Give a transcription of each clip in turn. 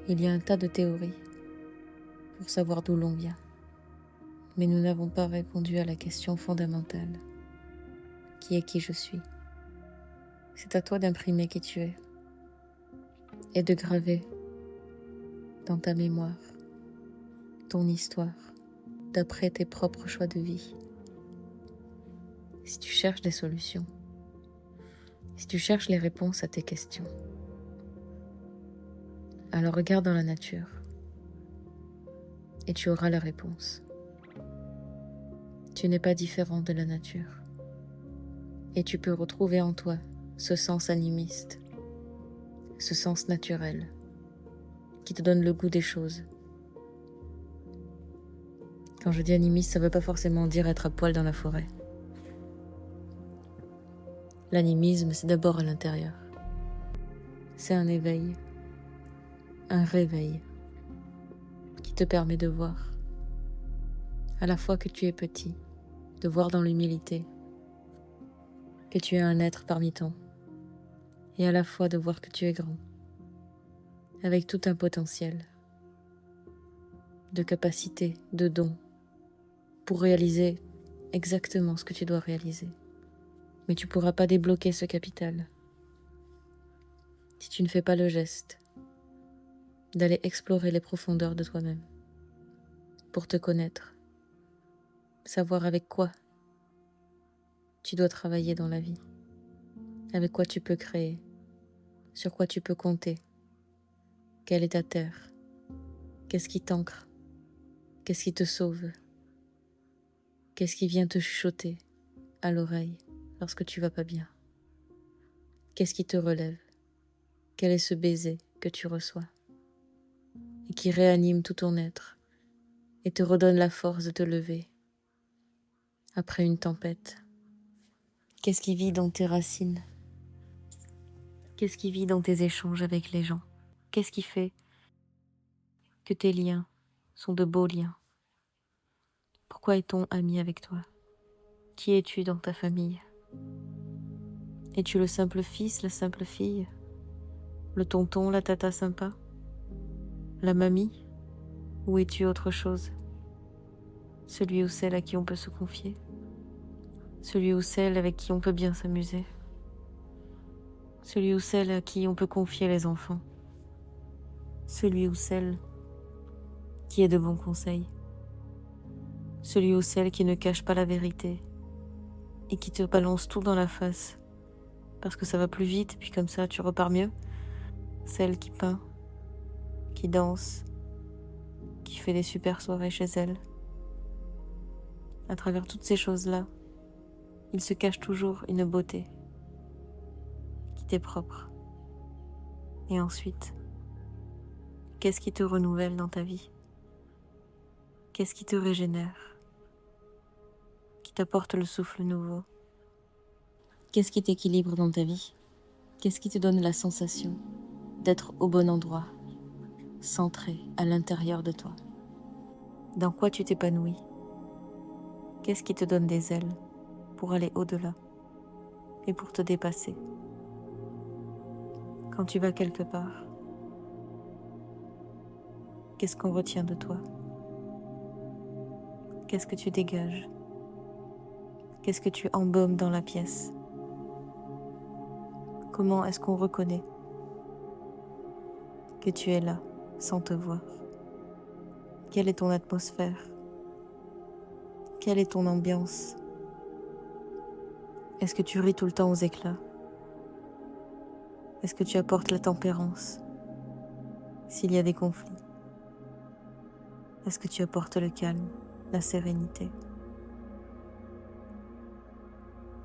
Il y a un tas de théories pour savoir d'où l'on vient, mais nous n'avons pas répondu à la question fondamentale. Qui est qui je suis? C'est à toi d'imprimer qui tu es et de graver dans ta mémoire ton histoire d'après tes propres choix de vie. Si tu cherches des solutions, si tu cherches les réponses à tes questions, alors regarde dans la nature et tu auras la réponse. Tu n'es pas différent de la nature et tu peux retrouver en toi ce sens animiste, ce sens naturel qui te donne le goût des choses. Quand je dis animiste, ça ne veut pas forcément dire être à poil dans la forêt. L'animisme, c'est d'abord à l'intérieur. C'est un éveil, un réveil qui te permet de voir à la fois que tu es petit, de voir dans l'humilité que tu es un être parmi tant, et à la fois de voir que tu es grand, avec tout un potentiel de capacité, de dons, pour réaliser exactement ce que tu dois réaliser. Mais tu ne pourras pas débloquer ce capital si tu ne fais pas le geste d'aller explorer les profondeurs de toi-même pour te connaître, savoir avec quoi tu dois travailler dans la vie, avec quoi tu peux créer, sur quoi tu peux compter, quelle est ta terre, qu'est-ce qui t'ancre, qu'est-ce qui te sauve, qu'est-ce qui vient te chuchoter à l'oreille lorsque tu vas pas bien, qu'est-ce qui te relève, quel est ce baiser que tu reçois et qui réanime tout ton être et te redonne la force de te lever après une tempête. Qu'est-ce qui vit dans tes racines? Qu'est-ce qui vit dans tes échanges avec les gens? Qu'est-ce qui fait que tes liens sont de beaux liens? Pourquoi est-on ami avec toi? Qui es-tu dans ta famille? Es-tu le simple fils, la simple fille? Le tonton, la tata sympa? La mamie? Ou es-tu autre chose? Celui ou celle à qui on peut se confier? Celui ou celle avec qui on peut bien s'amuser? Celui ou celle à qui on peut confier les enfants? Celui ou celle qui est de bons conseils? Celui ou celle qui ne cache pas la vérité et qui te balance tout dans la face parce que ça va plus vite, puis comme ça tu repars mieux? Celle qui peint, qui danse, qui fait des super soirées chez elle. À travers toutes ces choses-là, il se cache toujours une beauté qui t'est propre. Et ensuite, qu'est-ce qui te renouvelle dans ta vie? Qu'est-ce qui te régénère? Qui t'apporte le souffle nouveau? Qu'est-ce qui t'équilibre dans ta vie? Qu'est-ce qui te donne la sensation d'être au bon endroit, centré à l'intérieur de toi? Dans quoi tu t'épanouis? Qu'est-ce qui te donne des ailes pour aller au-delà et pour te dépasser? Quand tu vas quelque part, qu'est-ce qu'on retient de toi? Qu'est-ce que tu dégages? Qu'est-ce que tu embaumes dans la pièce? Comment est-ce qu'on reconnaît que tu es là sans te voir? Quelle est ton atmosphère? Quelle est ton ambiance? Est-ce que tu ris tout le temps aux éclats? Est-ce que tu apportes la tempérance s'il y a des conflits? Est-ce que tu apportes le calme, la sérénité?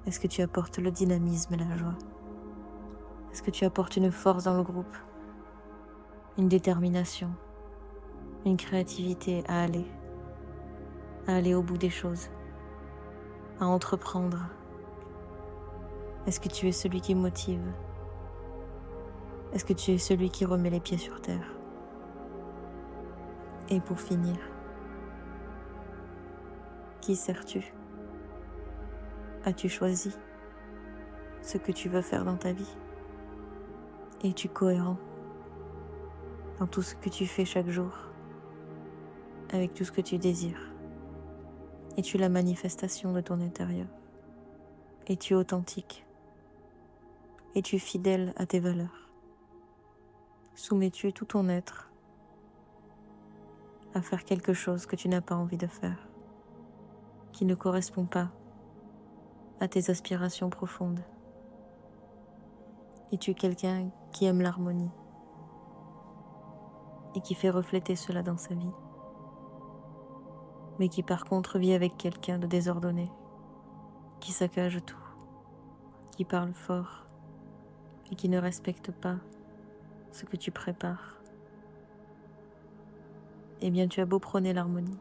Est-ce que tu apportes le dynamisme et la joie? Est-ce que tu apportes une force dans le groupe, une détermination, une créativité à aller au bout des choses, à entreprendre? Est-ce que tu es celui qui motive? Est-ce que tu es celui qui remet les pieds sur terre? Et pour finir, qui sers-tu? As-tu choisi ce que tu veux faire dans ta vie? Es-tu cohérent dans tout ce que tu fais chaque jour, avec tout ce que tu désires. Es-tu la manifestation de ton intérieur? Es-tu authentique? Es-tu fidèle à tes valeurs? Soumets-tu tout ton être à faire quelque chose que tu n'as pas envie de faire, qui ne correspond pas à tes aspirations profondes? Es-tu quelqu'un qui aime l'harmonie et qui fait refléter cela dans sa vie, mais qui par contre vit avec quelqu'un de désordonné, qui saccage tout, qui parle fort et qui ne respecte pas ce que tu prépares? Eh bien, tu as beau prôner l'harmonie,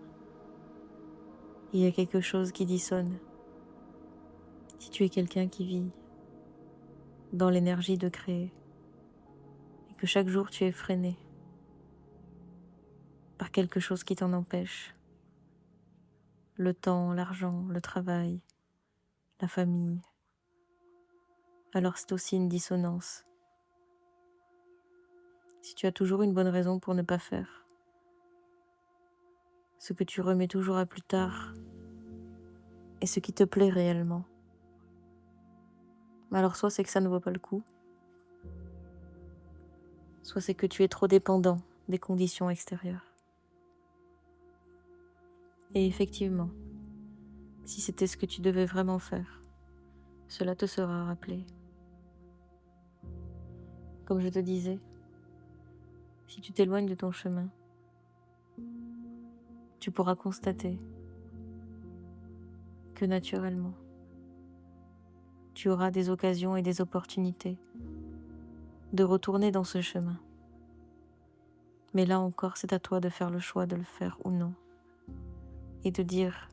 il y a quelque chose qui dissonne. Si tu es quelqu'un qui vit dans l'énergie de créer et que chaque jour tu es freiné par quelque chose qui t'en empêche, le temps, l'argent, le travail, la famille, alors c'est aussi une dissonance. Si tu as toujours une bonne raison pour ne pas faire ce que tu remets toujours à plus tard et ce qui te plaît réellement, alors soit c'est que ça ne vaut pas le coup, soit c'est que tu es trop dépendant des conditions extérieures. Et effectivement, si c'était ce que tu devais vraiment faire, cela te sera rappelé. Comme je te disais, si tu t'éloignes de ton chemin, tu pourras constater que naturellement, tu auras des occasions et des opportunités de retourner dans ce chemin. Mais là encore, c'est à toi de faire le choix de le faire ou non. Et de dire,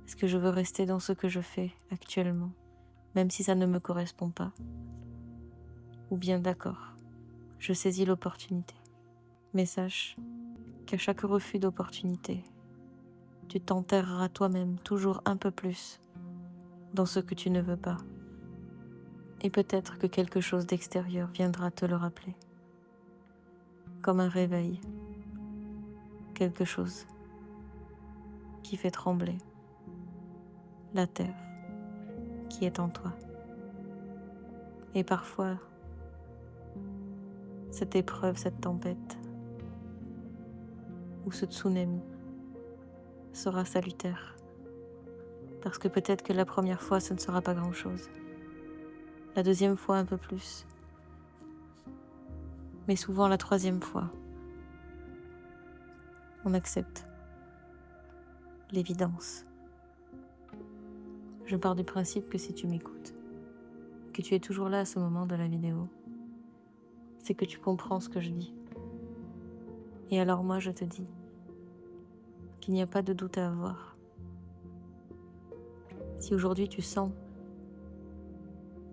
est-ce que je veux rester dans ce que je fais actuellement, même si ça ne me correspond pas? Ou bien d'accord, je saisis l'opportunité. Mais sache qu'à chaque refus d'opportunité, tu t'enterreras toi-même toujours un peu plus dans ce que tu ne veux pas. Et peut-être que quelque chose d'extérieur viendra te le rappeler. Comme un réveil, quelque chose qui fait trembler la terre qui est en toi. Et parfois, cette épreuve, cette tempête, ou ce tsunami sera salutaire. Parce que peut-être que la première fois, ce ne sera pas grand-chose. La deuxième fois, un peu plus. Mais souvent, la troisième fois, on accepte l'évidence. Je pars du principe que si tu m'écoutes, que tu es toujours là à ce moment de la vidéo, c'est que tu comprends ce que je dis. Et alors moi, je te dis qu'il n'y a pas de doute à avoir. Si aujourd'hui tu sens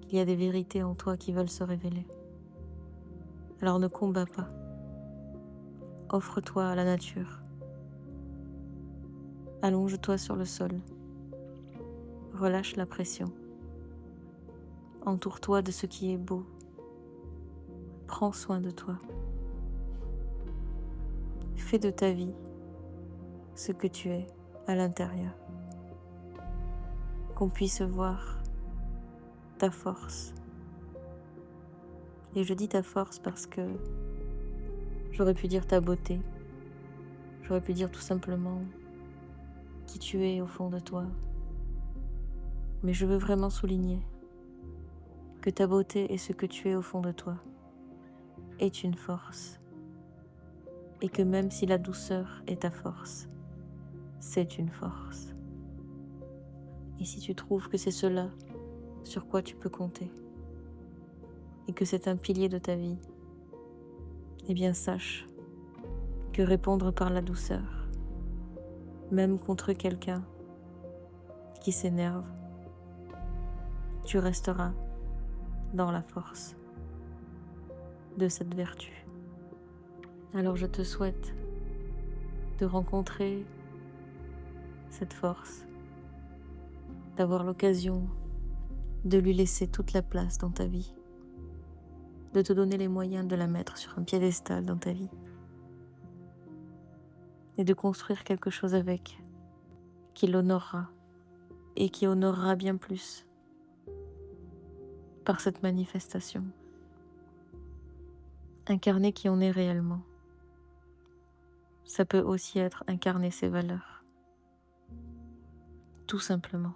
qu'il y a des vérités en toi qui veulent se révéler, alors ne combats pas. Offre-toi à la nature. Allonge-toi sur le sol. Relâche la pression. Entoure-toi de ce qui est beau. Prends soin de toi. Fais de ta vie ce que tu es à l'intérieur. Qu'on puisse voir ta force. Et je dis ta force parce que j'aurais pu dire ta beauté. J'aurais pu dire tout simplement qui tu es au fond de toi. Mais je veux vraiment souligner que ta beauté et ce que tu es au fond de toi est une force. Et que même si la douceur est ta force, c'est une force. Et si tu trouves que c'est cela sur quoi tu peux compter, et que c'est un pilier de ta vie, eh bien sache que répondre par la douceur, même contre quelqu'un qui s'énerve, tu resteras dans la force de cette vertu. Alors je te souhaite de rencontrer cette force, d'avoir l'occasion de lui laisser toute la place dans ta vie de te donner les moyens de la mettre sur un piédestal dans ta vie et de construire quelque chose avec, qui l'honorera et qui honorera bien plus par cette manifestation. Incarner qui on est réellement, ça peut aussi être incarner ses valeurs, tout simplement.